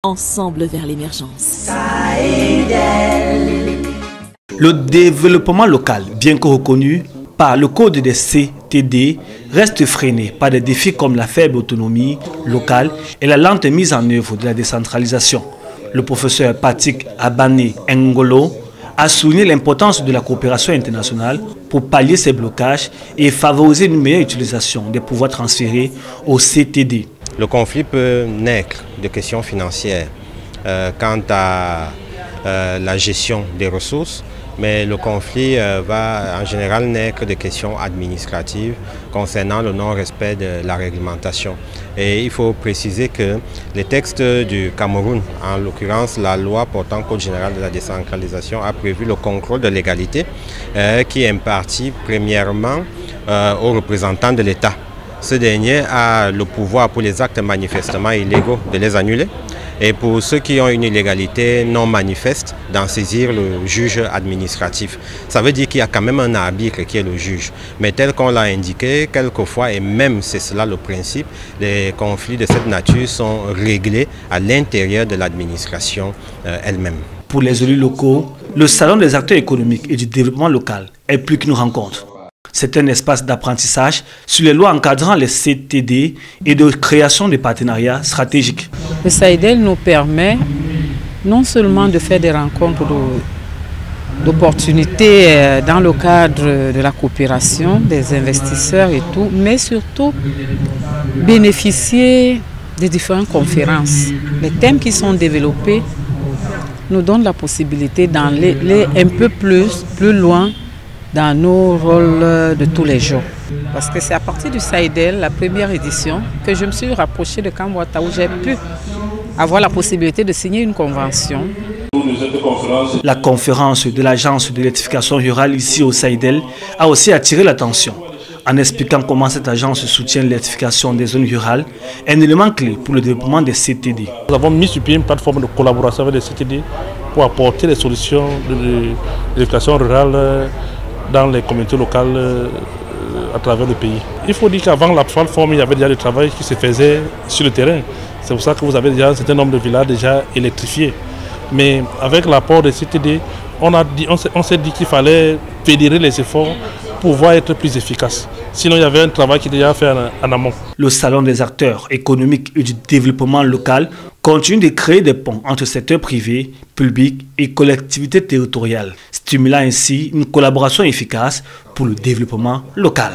Ensemble vers l'émergence. Le développement local, bien que reconnu par le code des CTD, reste freiné par des défis comme la faible autonomie locale et la lente mise en œuvre de la décentralisation. Le professeur Patrick Abane Ngolo a souligné l'importance de la coopération internationale pour pallier ces blocages et favoriser une meilleure utilisation des pouvoirs transférés au CTD. Le conflit peut naître de questions financières quant à la gestion des ressources, mais le conflit va en général naître de questions administratives concernant le non-respect de la réglementation. Et il faut préciser que les textes du Cameroun, en l'occurrence la loi portant Code général de la décentralisation, a prévu le contrôle de légalité qui est imparti premièrement aux représentants de l'État. Ce dernier a le pouvoir pour les actes manifestement illégaux de les annuler et pour ceux qui ont une illégalité non manifeste d'en saisir le juge administratif. Ça veut dire qu'il y a quand même un arbitre qui est le juge. Mais tel qu'on l'a indiqué, quelquefois, et même c'est cela le principe, les conflits de cette nature sont réglés à l'intérieur de l'administration elle-même. Pour les élus locaux, le Salon des acteurs économiques et du développement local est plus qu'une rencontre. C'est un espace d'apprentissage sur les lois encadrant les CTD et de création de partenariats stratégiques. Le SAIDEL nous permet non seulement de faire des rencontres d'opportunités dans le cadre de la coopération, des investisseurs et tout, mais surtout bénéficier des différentes conférences. Les thèmes qui sont développés nous donnent la possibilité d'aller un peu plus loin dans nos rôles de tous les jours. Parce que c'est à partir du SAIDEL, la première édition, que je me suis rapprochée de Kambwata où j'ai pu avoir la possibilité de signer une convention. La conférence de l'agence de l'électrification rurale ici au SAIDEL a aussi attiré l'attention en expliquant comment cette agence soutient l'électrification des zones rurales, un élément clé pour le développement des CTD. Nous avons mis sur pied une plateforme de collaboration avec les CTD pour apporter des solutions de l'électrification rurale dans les communautés locales à travers le pays. Il faut dire qu'avant la plateforme, il y avait déjà du travail qui se faisait sur le terrain. C'est pour ça que vous avez déjà un certain nombre de villages déjà électrifiés. Mais avec l'apport des CTD, on s'est dit qu'il fallait fédérer les efforts pour pouvoir être plus efficace. Sinon, il y avait un travail qui était déjà fait en amont. Le Salon des acteurs économiques et du développement local continue de créer des ponts entre secteurs privés, publics et collectivités territoriales, stimulant ainsi une collaboration efficace pour le développement local.